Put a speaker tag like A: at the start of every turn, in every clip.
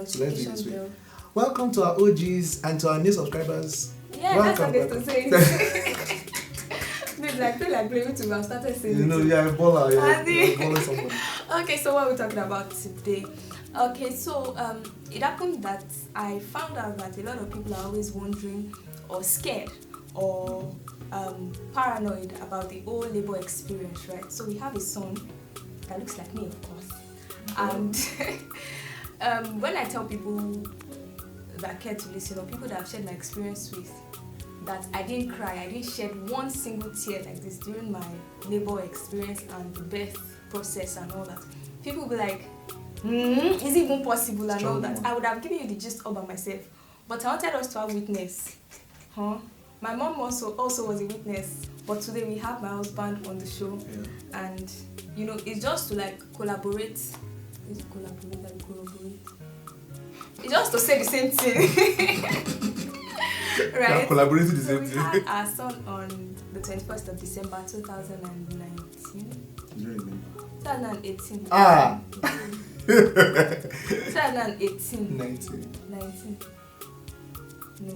A: So let's do it
B: notification
A: this way.
B: bell.
A: Welcome to our OGs and to our new subscribers.
B: Yeah,
A: Welcome,
B: that's what they have to say. Maybe I feel like playing to have started saying
A: You know,
B: it.
A: you're a baller. You're
B: Adi.
A: a baller somebody.
B: Okay, so what are we talking about today? Okay, so it happened that I found out that a lot of people are always wondering or scared or paranoid about the whole labor experience, right? So we have a son that looks like me, of course. And when I tell people that care to listen, or people that I've shared my experience with, that I didn't cry, I didn't shed one single tear like this during my labor experience and the birth process and all that, people will be like, is it even possible and all that? I would have given you the gist all by myself, but I wanted us to have witness. My mom also was a witness, but today we have my husband on the show, and you know, it's just to like collaborate. Is it collaborate and corroborate? It's just to say the same thing. Right?
A: Collaborating the same
B: We
A: thing.
B: had our son on the 21st of December 2019. 2018. 2018.
A: 19.
B: No.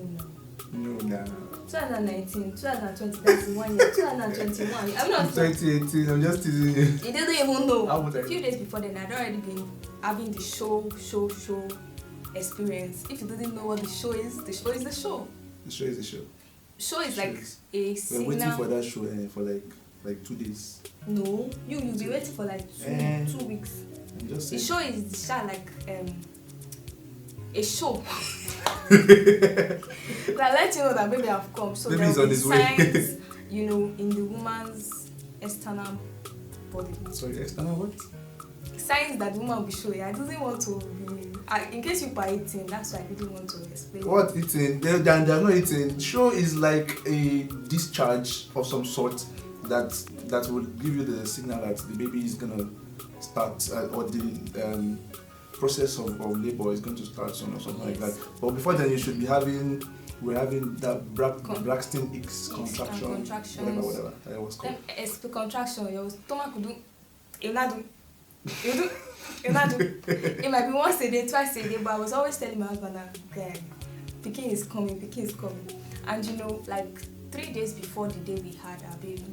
A: No.
B: 2019, 2020, that's 1 year. 2021. I'm not
A: 2018. I'm just teasing you.
B: You didn't even know.
A: How would I
B: A few days before then, I'd already been having the show experience. If you didn't know what the show is the show.
A: The show is the show.
B: Show is like a
A: We're
B: signal.
A: waiting for that show for like 2 days.
B: No, you'll be waiting for like 2 weeks.
A: I'm just
B: The
A: saying.
B: show is like a show. That let you know that baby have come. So
A: Baby
B: there
A: is
B: will
A: on
B: be
A: his way.
B: signs, you know, in the woman's external body.
A: Sorry, external what?
B: Signs that the woman will be showing. I didn't want to be. In case you are eating, that's why I didn't want to explain.
A: What eating? They're not eating. Show is like a discharge of some sort that will give you the signal that the baby is gonna start or the process of labor is going to start soon or something like that. But before then, we're having that Braxton Hicks contraction, whatever that was called.
B: Contraction, your stomach will do. You do. It might be once a day, twice a day, but I was always telling my husband that Pikin is coming. And you know, like 3 days before the day we had our baby,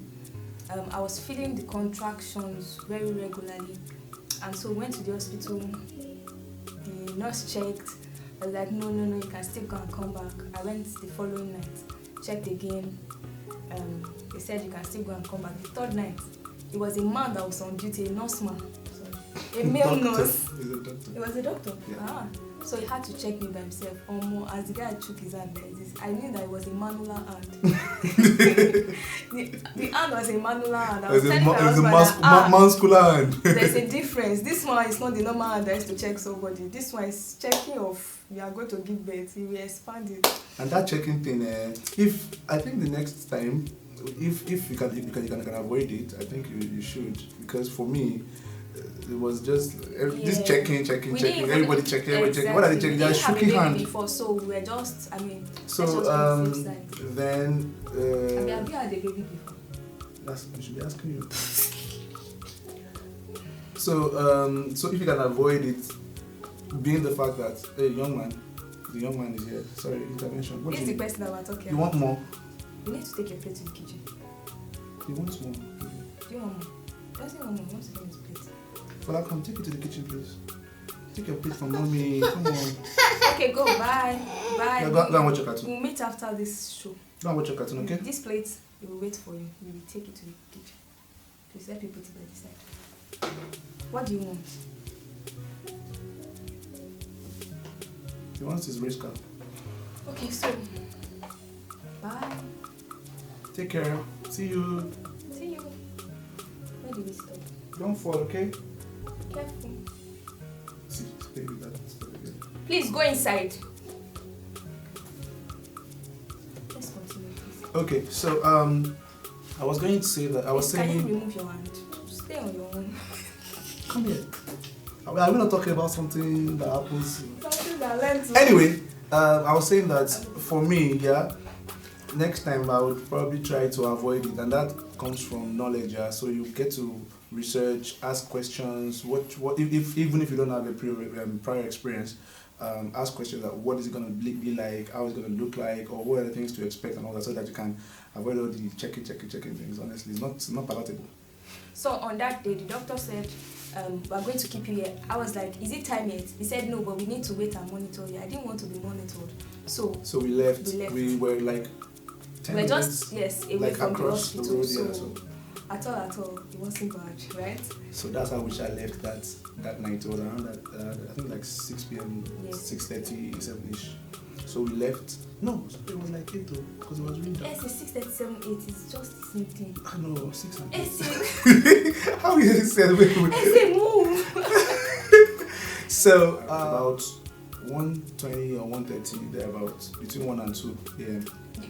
B: I was feeling the contractions very regularly, and so went to the hospital. The nurse checked. I was like, no, you can still go and come back. I went the following night, checked again. They said you can still go and come back. The third night, it was a man that was on duty, a nurse man. A male nurse. It was a doctor.
A: Yeah.
B: So he had to check me by himself. As the guy took his hand like this, I knew that it was a manual hand. the hand was a manual hand. I was telling my husband that,
A: muscular hand.
B: there's a difference. This one is not the normal hand that is to check somebody. This one is checking of you are going to give birth. You will expand it.
A: And that checking thing, I think the next time, if you can avoid it, I think you should, because for me, it was just this checking. Everybody checking. What are they checking? They are shaking hand.
B: Before, so we were just.
A: So then.
B: Have you had a baby before?
A: I should be asking you. So if you can avoid it, being the fact that the young man is here. Sorry, intervention.
B: This is the person that we're talking about.
A: You want more?
B: You need to take your plate to the kitchen.
A: He wants more.
B: Do you want more? Doesn't want more. He wants to take his plate.
A: Fala, come take it to the kitchen, please. Take your plate from mommy. Come on.
B: Okay, go. Bye.
A: Yeah, go and watch your cartoon.
B: We'll meet after this show.
A: Go and watch your cartoon, okay?
B: This plate, we will wait for you. We will take it to the kitchen. Please let me put it by this side. What do you want?
A: He wants his race car.
B: Okay, so bye.
A: Take care. See you.
B: See you. Where did we stop?
A: Don't fall, okay?
B: Careful.
A: See, stay with that.
B: Please go inside. Let's continue, please.
A: Okay, so I was going to say that
B: Can you remove your hand? Stay on your own.
A: Come here. Are we not talking about something that happens?
B: Something that lends.
A: Anyway, I was saying that for me, next time I would probably try to avoid it, and that comes from knowledge. So you get to research, ask questions. What if even if you don't have a prior experience, ask questions like what is it going to be like, how is it going to look like, or what are the things to expect and all that, so that you can avoid all the checking things. Honestly, it's not palatable.
B: So on that day, the doctor said, we're going to keep you here. I was like, is it time yet? He said, no, but we need to wait and monitor you. I didn't want to be monitored. So
A: we left. We were like 10
B: we're
A: minutes,
B: just, away
A: like
B: from
A: across
B: the
A: the
B: hospital.
A: road.
B: So at all, it wasn't bad, right?
A: So that's how I left that night. It was around I think like 6 p.m.,
B: Yes.
A: 6:30, 7ish. So we left. No, it was like 8 though, because it was really dark.
B: Yes, it's 6:37, 8 is just the same thing.
A: I know, 6 and 8.
B: It's
A: How you said wait.
B: a move.
A: So about 1:20 or 1:30, thereabouts, between 1 and 2 a.m.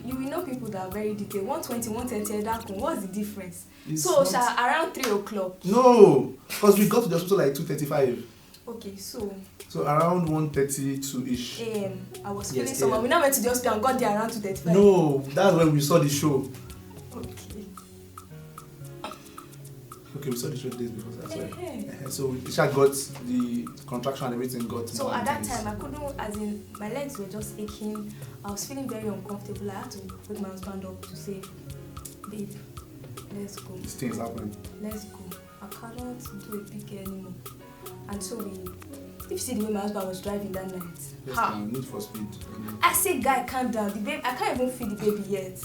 B: You will know people that are very detailed. 1:20, 1:30, that one. What's the difference?
A: It's
B: So
A: not-
B: around 3 o'clock.
A: No, because we got to the hospital like 2:35.
B: Okay, so
A: So around 1:32-ish.
B: AM, I was
A: Yes,
B: feeling someone.
A: AM.
B: We now went to the hospital and got there around 2:35.
A: No, that's when we saw the show.
B: Okay.
A: Okay, we saw the show days before that. Sorry.
B: Eh-heh.
A: So Isha got the contraction and everything got
B: So
A: more
B: at that
A: intense.
B: time, I couldn't, as in, my legs were just aching. I was feeling very uncomfortable. I had to wake my husband up to say, babe, let's go.
A: This thing is happening.
B: Let's go. I cannot do a big anymore. And so if you see the way my husband was driving that night,
A: Yes,
B: ha!
A: need for speed.
B: I say, guy, calm down. The baby, I can't even feed the baby yet.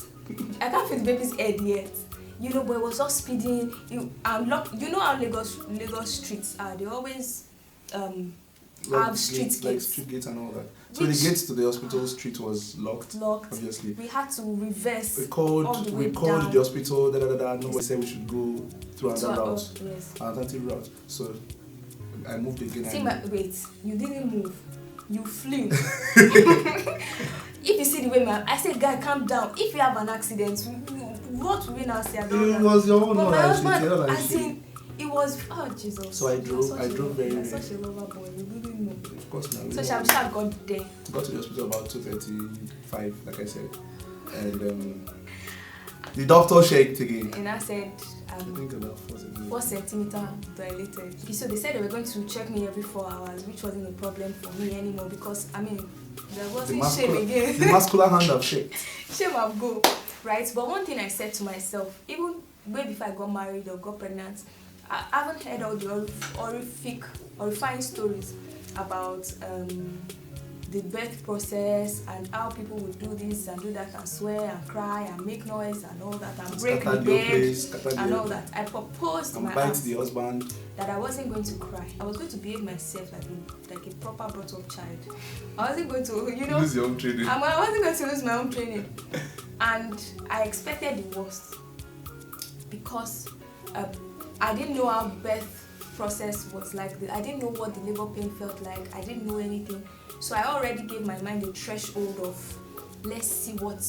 B: I can't feed the baby's head yet. You know, but it was just speeding. You know how Lagos streets are. They always have street
A: like
B: gates.
A: street gates and all that. So
B: Which-
A: the gates to the hospital street was locked. Obviously.
B: We had to reverse.
A: We
B: all the way
A: called
B: down.
A: the hospital. Nobody said we should go through
B: to
A: another
B: our-
A: route,
B: Yes.
A: alternative route. So I moved again.
B: See wait, you didn't move. You flew. If you see the way I said, guy, calm down. If you have an accident, what will we now say about that?
A: It was your own
B: But
A: one.
B: my
A: I
B: husband, as
A: should.
B: in, it was, oh Jesus.
A: So I drove very
B: You're
A: well.
B: such a lover boy, you didn't know.
A: Of course now.
B: So Shamsha got there.
A: Got to the hospital about 2:35, like I said, and the doctor checked again.
B: And I said,
A: I think about
B: 4 centimeter dilated. Okay, so they said they were going to check me every 4 hours, which wasn't a problem for me anymore because, I mean, there wasn't shame again.
A: The muscular hand of shake.
B: Shame of go, right? But one thing I said to myself, even way before I got married or got pregnant, I haven't heard all the horrifying stories about the birth process and how people would do this and do that and swear and cry and make noise and all that and break the bed and all that. I proposed to
A: and
B: my
A: bite
B: aunt
A: the husband.
B: that I wasn't going to cry. I was going to behave myself like a proper brought up child. I wasn't going to, you know,
A: Lose your own training.
B: I wasn't going to lose my own training. And I expected the worst because I didn't know how birth process was like. I didn't know what the labor pain felt like. I didn't know anything. So I already gave my mind a threshold of let's see what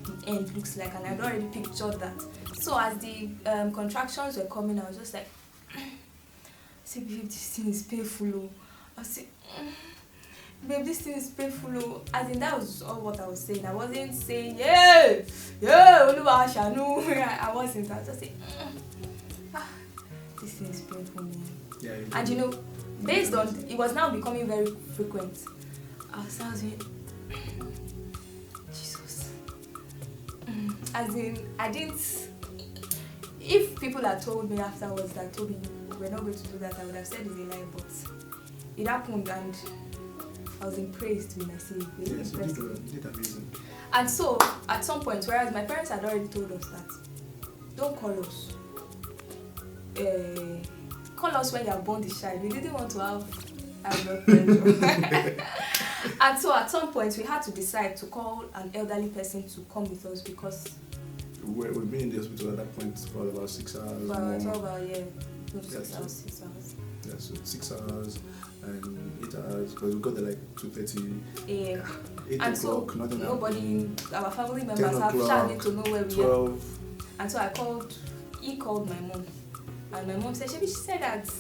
B: the end looks like, and I'd already pictured that. So as the contractions were coming, I was just like, I said, babe, this thing is painful. Oh. I said, babe, this thing is painful. Oh. As in, that was all what I was saying. I wasn't saying, yeah, Oluwatea, no. I wasn't. I was just saying, this thing is painful, man.
A: Yeah,
B: And you know, based on, it was now becoming very frequent. I was saying, Jesus. As in, I didn't, if people had told me afterwards that told me we're not going to do that, I would have said it's a lie, but it happened and I was impressed with myself. Really
A: yes,
B: impressed.
A: you did amazing.
B: And so, at some point, whereas my parents had already told us that, don't call us. Call us when you are born this child. We didn't want to have high blood pressure. And so at some point we had to decide to call an elderly person to come with us because
A: We've been in the hospital at that point for about 6 hours.
B: for
A: more.
B: about 6
A: Yes,
B: hours, 6 hours.
A: Yeah, so 6 hours and 8 hours because we got there like 2:30,
B: Yeah.
A: 8
B: And so
A: o'clock, nothing
B: nobody, our family
A: 10
B: members have
A: o'clock,
B: need to know where we are.
A: 12.
B: And so he called my mom. And my mom said, she said that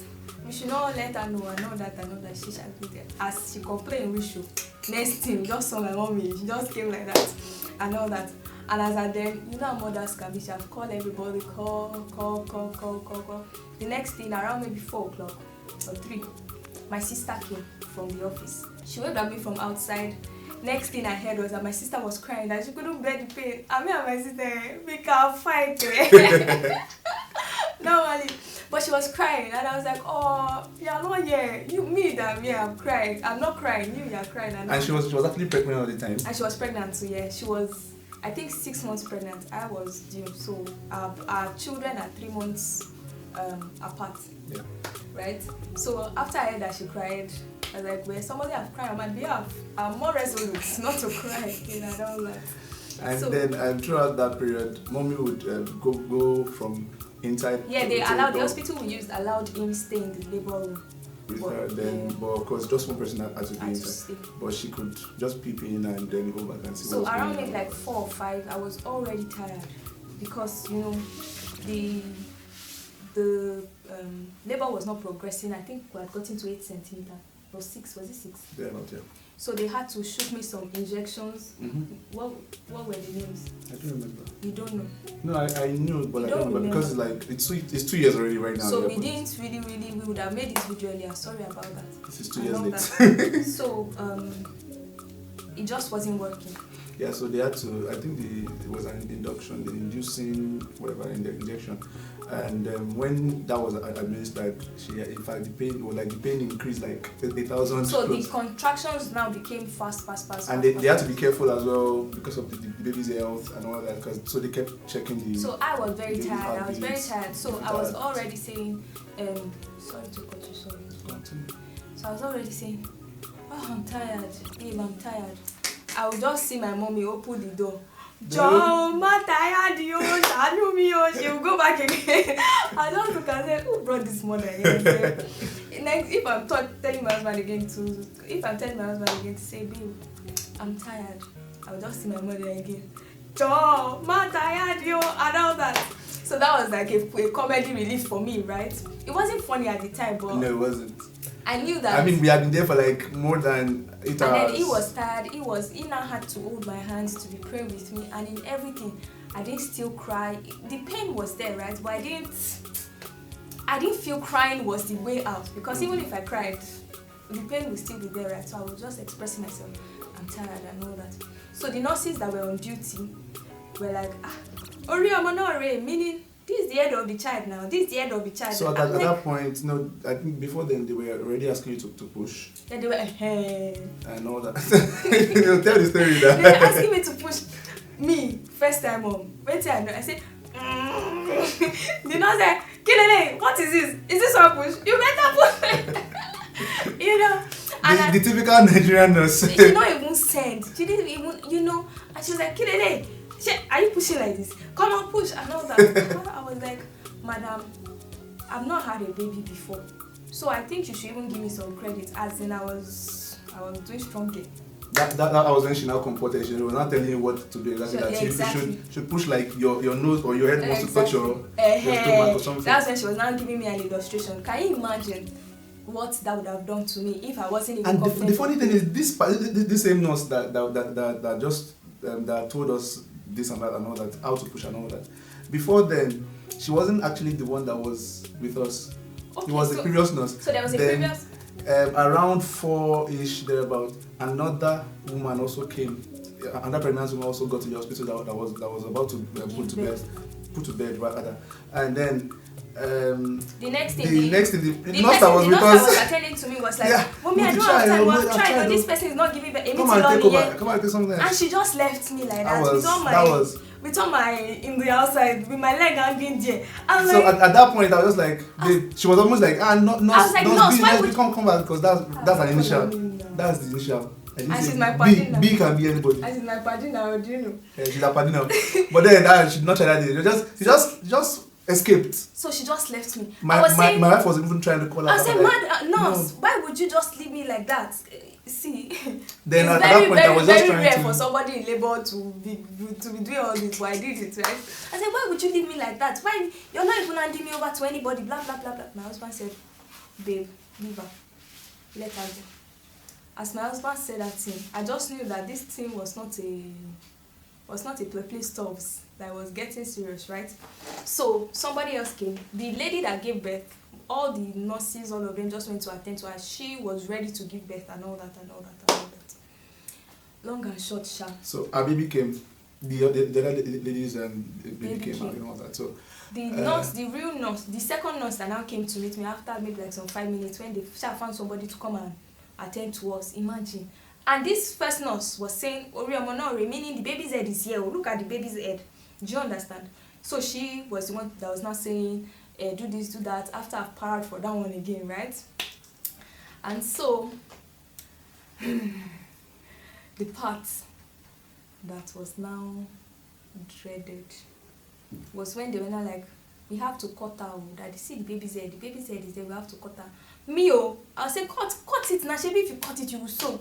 B: we should not let her know and all that she shall be there. As she complained, we should. Next thing, we just saw my mommy, she just came like that and all that. And as I then, you know how mothers can be, she have called everybody, call. The next thing, around maybe 4 o'clock or 3, my sister came from the office. She waved at me from outside. Next thing I heard was that my sister was crying, that she couldn't bear the pain. And me and my sister, we can fight. Normally. But she was crying, and I was like, oh, you're not here. I'm crying. I'm not crying. You're crying.
A: And she was actually pregnant all the time.
B: And she was pregnant, so yeah. She was, I think, 6 months pregnant. I was due. So our children are 3 months apart.
A: Yeah.
B: Right? So after I heard that she cried, I was like, well, somebody have cried on my behalf. I'm more resolute not to cry. I don't like.
A: And so, then throughout that period, mommy would go from inside.
B: Yeah, they allowed, the hospital we used allowed him stay in the labor room.
A: With her, then, but of course, just one person had to be inside. But she could just peep in and then go back and see
B: so
A: what was going on.
B: So around like 4 or 5, I was already tired because, the labor was not progressing. I think we had gotten to 8 centimeters. Or 6, was it 6?
A: Yeah, not yet.
B: So they had to shoot me some injections.
A: Mm-hmm.
B: What were the names?
A: I don't remember.
B: You don't know?
A: No, I knew, but I don't remember because it's 2 years already right now.
B: So we didn't really, we would have made this video earlier. Sorry about that.
A: This is 2 years late.
B: So it just wasn't working.
A: Yeah, so they had to, I think it was an induction, the inducing, whatever, injection. And when that was administered, in fact, the pain increased like 8,000.
B: So the contractions now became fast.
A: And they had to be careful as well because of the baby's health and all that. So they kept checking the.
B: So I was very tired. So I was already saying, sorry to cut you, sorry.
A: Continue.
B: So I was already saying, oh, I'm tired, babe, I'm tired. I would just see my mommy open the door. John, I'm tired, yo. She will go back again. I just look and say, who brought this mother again? Next, if I'm telling my husband again to say, babe, I'm tired, I will just see my mother again. John, I'm tired, yo, and all that. So that was like a comedy relief for me, right? It wasn't funny at the time, but
A: no, it wasn't.
B: I knew that.
A: I mean, we had been there for like more than 8 hours.
B: And then he was tired. He now had to hold my hands to be praying with me, and in everything, I didn't still cry. The pain was there, right? But I didn't feel crying was the way out, because even if I cried, the pain would still be there, right? So I was just expressing myself. I'm tired and all that. So the nurses that were on duty were like, meaning, this is the head of the child now. This is the head of the child.
A: So at that point, I think before then they were already asking you to push.
B: Yeah, they were
A: and all that. Tell the story.
B: They were asking me to push me first time home. Wait till I know. I said, the nurse said, Kilele, what is this? Is this one push? You better push. And
A: the typical Nigerian nurse.
B: She didn't even send. She didn't even, and she was like, Kilele, are you pushing like this? Come on, push, and all that. I was like, madam, I've not had a baby before, so I think you should even give me some credit, as in I was doing strongly. That
A: was when she now comported. She was not telling you what to do exactly. You should push like your nose or your head wants to touch your stomach or something.
B: That's when she was now giving me an illustration. Can you imagine what that would have done to me if I wasn't even confident?
A: And the funny thing is, this same nurse that just that told us this and that and all that, how to push and all that. Before then, she wasn't actually the one that was with us. Okay, it was the previous nurse.
B: So there was a previous.
A: Around 4-ish thereabout, another woman also came. Another pregnant woman also got to the hospital that was about to put to bed rather. And then
B: the next thing
A: the nurse that was with us
B: was attending to me was like, Mommy, I don't have time. Well, try, this person is not giving me
A: come and take over. Come and take something.
B: And she just left me like that. With all my in the outside, with my leg hanging there.
A: So like, at that point, I was just like, she was almost like, nurse, come back, because that's an initial. That's the initial.
B: And she's my partner now.
A: B can be anybody.
B: And she's my partner now, do you know?
A: Yeah, she's a partner now. But then she did not try that day. She just escaped.
B: So she just left me.
A: My wife was even trying to call her.
B: I said, nurse, why would you just leave me like that? See,
A: then
B: it's very rare for somebody in labor to be doing all this, but I did it, right? I said, why would you leave me like that? Why you're not even handing me over to anybody? Blah blah blah blah. My husband said, babe, leave her, let her go. As my husband said that thing, I just knew that this thing was not was not a play stuffs that was getting serious, right? So somebody else came. The lady that gave birth, all the nurses, all of them just went to attend to her. She was ready to give birth and all that and all that and all that. Long and short, sharp.
A: So our baby came. The other ladies baby came out and all that. So
B: the nurse, the real nurse, the second nurse that now came to meet me after maybe like some 5 minutes when they found somebody to come and attend to us. Imagine. And this first nurse was saying, Oriomonore, meaning the baby's head is here. Look at the baby's head. Do you understand? So she was the one that was not saying, do this, do that, after I've parred for that one again, right? And so, the part that was now dreaded was when they were now like, we have to cut her. That see the baby's head is there, we have to cut her. Me, I was saying, cut it now. Maybe if you cut it, you will sew.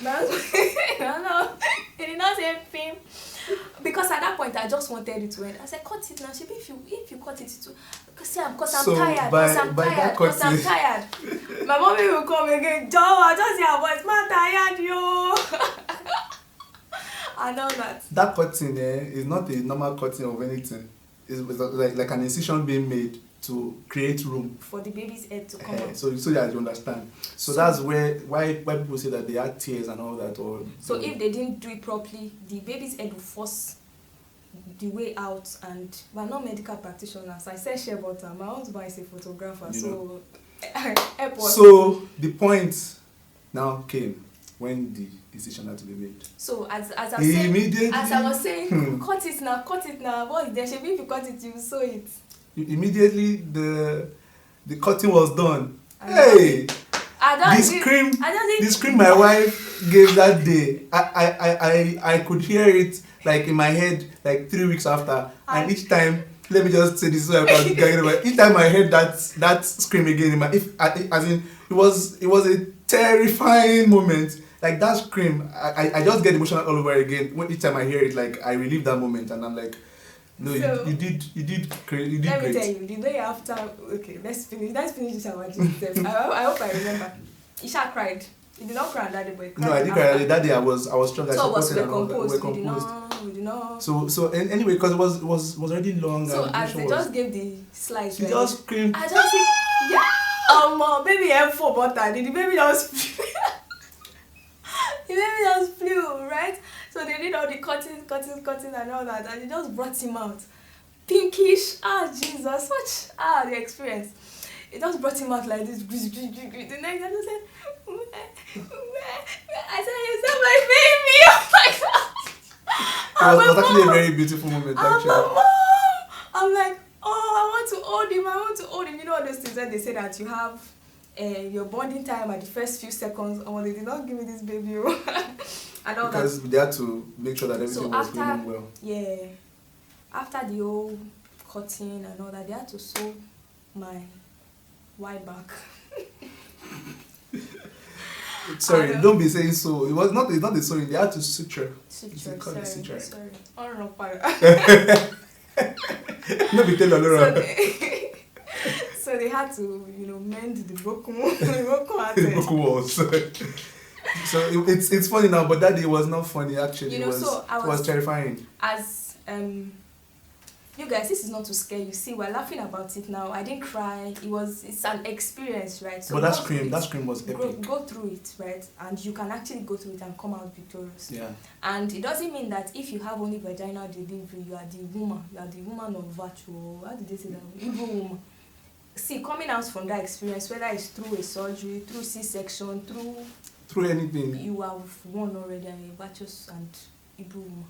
B: No, he did not say anything. Because at that point, I just wanted it to end. I said, cut it now. Maybe if you cut it, too. Because I'm tired. Because I'm tired. My mommy will come again. Joe, I just hear her voice. Man, tired, yo. I know that.
A: That cutting is not a normal cutting of anything. It's like an incision being made to create room
B: for the baby's head to come out.
A: So that you understand. So that's why people say that they had tears and all that. Or
B: so if they didn't do it properly, the baby's head will force the way out. And we're not medical practitioners. I said share butter. My husband is a photographer, so help us.
A: So the point now came when the decision had to be made.
B: So as I was saying, cut it now. What is there? If you cut it, you will sew it.
A: Immediately the cutting was done. Hey, the scream my wife gave that day, I could hear it like in my head like 3 weeks after, and each time, let me just say this so I can get it. Each time I heard that scream again in my it was a terrifying moment. Like that scream, I just get emotional all over again. Each time I hear it, like I relive that moment, and I'm like, no, so, you did great.
B: Let me tell you, the day after, okay, let's finish this our gist. I hope I remember. Isha cried. He did not cry that day, but he cried.
A: No, I did cry that day. I was strong.
B: So we did not.
A: So anyway, because it was already long.
B: So as they just gave the slice,
A: she just screamed.
B: I just said, yeah, baby M4 butter. Did the baby just the baby just flew, right? So they did all the cutting and all that, and they just brought him out. Pinkish, Jesus, the experience. It just brought him out like this. The next day I just said, is that my baby? Oh my God.
A: It was actually a very beautiful moment, actually.
B: I'm like, I want to hold him. You know all those things when they say that you have your bonding time at the first few seconds. They did not give me this baby. And all
A: because they had to make sure that everything was going well. Yeah.
B: After the whole cutting and all that, they had to sew my white back.
A: Sorry, don't be saying so. It's not the sewing. They had to suture.
B: Sorry. Oh no,
A: no, be tell
B: so they had to, mend the broken
A: walls. So it's funny now, but that day was not funny actually. It was terrifying.
B: As you guys, this is not to scare you. See, we're laughing about it now. I didn't cry. It's an experience, right? So
A: but that scream was epic.
B: Go through it, right? And you can actually go through it and come out victorious.
A: Yeah.
B: And it doesn't mean that if you have only vaginal delivery, you are the woman. You are the woman of virtue. How did they say that? Evil woman. See, coming out from that experience, whether it's through a surgery, through C-section,
A: through anything,
B: you have won already and a virtuous and evil woman.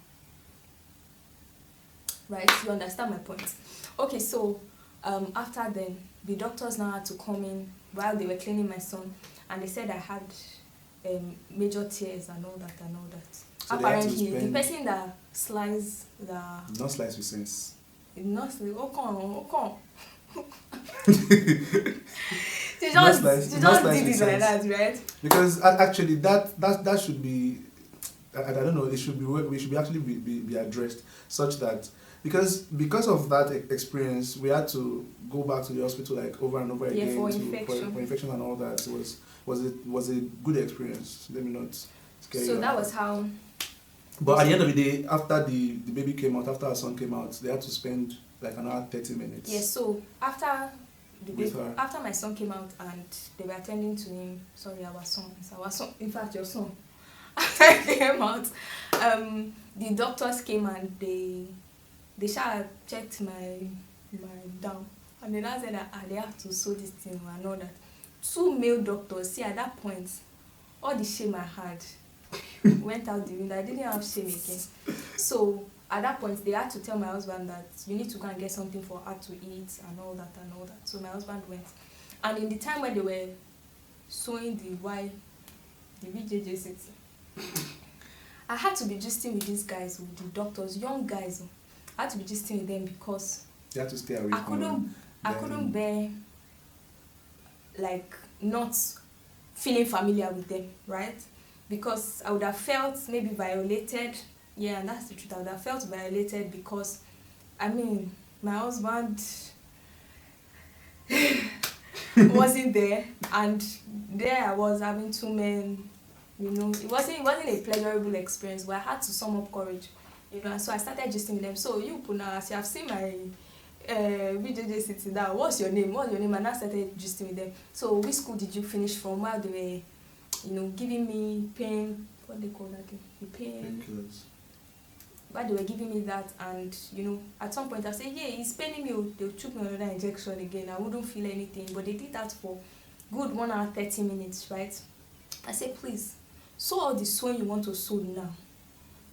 B: Right? You understand my point? Okay, so after then, the doctors now had to come in while they were cleaning my son, and they said I had major tears and all that. So apparently, the person that sliced the...
A: Not slice with sense.
B: Not slice... She just did it like that, right?
A: Because actually, that should be... I don't know, we should actually be addressed such that because of that experience, we had to go back to the hospital like over and over again
B: for
A: infection and all that. It was a good experience. Let me not scare you.
B: So that was how
A: But at the end of the day, after the baby came out, after our son came out, they had to spend like another 30 minutes.
B: Yes, so after
A: with her.
B: after my son came out and they were attending to him, sorry, our son, in fact, your son, after he came out, the doctors came and they checked my down, and then I said that they have to sew this thing and all that. 2 male doctors, see, at that point, all the shame I had went out the window. I didn't have shame again. So at that point, they had to tell my husband that you need to go and get something for her to eat and all that and all that. So my husband went. And in the time when they were sewing the VJJ I had to be gisting with these guys, with the doctors, young guys. I had to be gisting with them because
A: You had to stay away
B: I couldn't bear like not feeling familiar with them, right? Because I would have felt maybe violated. Yeah, and that's the truth. I would have felt violated because, I mean, my husband wasn't there, and there I was having 2 men. You know, it wasn't a pleasurable experience, but I had to sum up courage. You know, and so I started gisting with them. So you Puna, as you have seen my VJJ sitting down, what's your name? And I started gisting with them. So which school did you finish from? While they were, you know, giving me pain, what they call that thing? The pain.
A: Painkillers.
B: While they were giving me that, and you know, at some point I said, yeah, it's paining me. They'll choke me another injection again. I wouldn't feel anything, but they did that for good 1 hour 30 minutes, right? I said, please, sew all the sewing you want to sew now,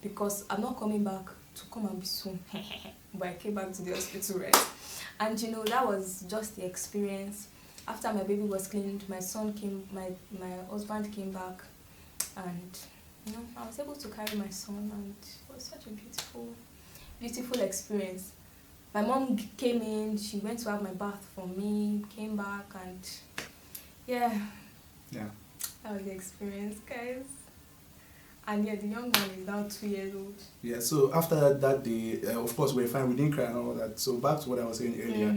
B: because I'm not coming back to come and be sewn. But I came back to the hospital, right? And you know, that was just the experience. After my baby was cleaned, my husband came back, and you know, I was able to carry my son, and it was such a beautiful experience. My mom came in, she went to have my bath for me, came back, and yeah, that was the experience, guys. And yeah, the young man is now 2 years old. Yeah,
A: so after that day, of course, we were fine, we didn't cry and all that. So back to what I was saying earlier.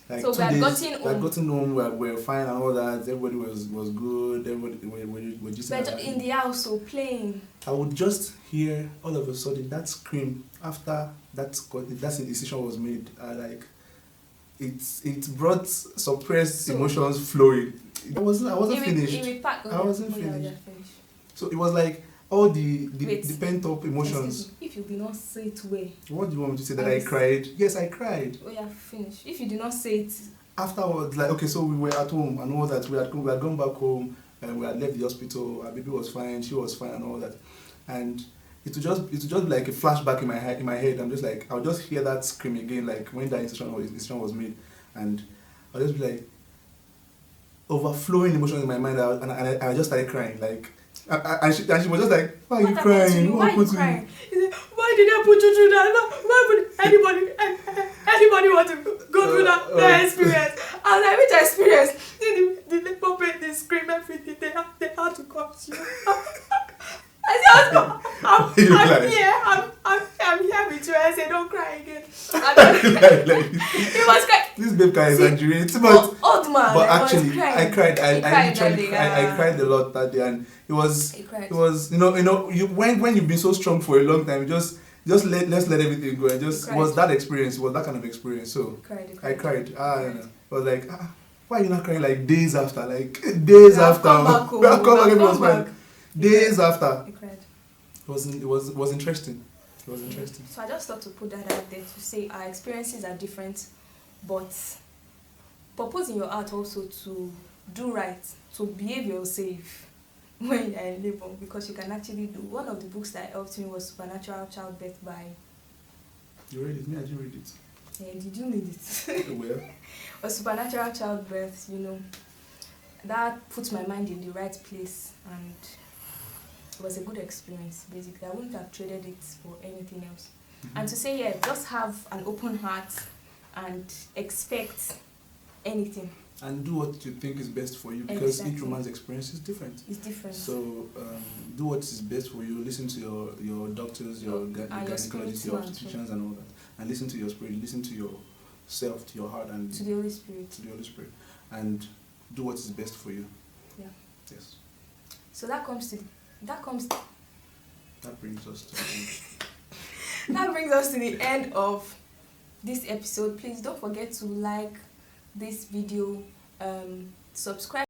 A: Like
B: so
A: 2 days, we had gotten home, we were fine and all that. Everybody was good. Everybody were just.
B: But in the house, so playing.
A: I would just hear all of a sudden that scream after that decision was made. Like it brought suppressed emotions flowing. I wasn't finished. I wasn't finished. So it was like all the pent up emotions.
B: If you did not say it well.
A: What do you want me to say? That I cried? Yes, I cried.
B: Oh yeah, finish. If you did not say it.
A: Afterwards, like, okay, so we were at home and all that. We had gone back home and we had left the hospital. Our baby was fine, she was fine and all that. And it would just be like a flashback in my head. I'm just like, I'll just hear that scream again, like when that decision was made. And I'll just be like, overflowing emotions in my mind. And I just started crying, like. And she was just like, why are you crying?
B: Why are you crying? Why did I put you through that? Why would anybody want to go through that experience? I was like, which experience? The labor pain, the scream, everything, they had to come to you. I said, I'm here with you. I said, don't cry again. It was crying.
A: This babe can exaggerate, but
B: old man.
A: But actually, I cried. I cried a lot that day, and it was you know when you've been so strong for a long time, let's let everything go. It was that experience. It was that kind of experience. So I cried. I was like, why are you not crying? Like days after, days after. Come back. Days after.
B: I cried.
A: It was interesting. It was interesting.
B: So I just thought to put that out there to say our experiences are different, but purpose in your heart also to do right, to behave yourself when you're in labor, because you can actually do. One of the books that helped me was Supernatural Childbirth by.
A: You read it? Me, I didn't read it.
B: Yeah, did you read it?
A: Where?
B: A Supernatural Childbirth, you know, that puts my mind in the right place, and it was a good experience, basically. I wouldn't have traded it for anything else. Mm-hmm. And to say, yeah, just have an open heart and expect anything.
A: And do what you think is best for you, because each woman's experience is different.
B: It's different.
A: So do what is best for you. Listen to your doctors, your gynecologists, your obstetricians and all that. And listen to your spirit, listen to yourself, to your heart, and
B: to the Holy Spirit.
A: And do what is best for you.
B: Yeah.
A: Yes.
B: So that comes
A: That brings us to
B: That brings us to the end of this episode. Please don't forget to like this video, subscribe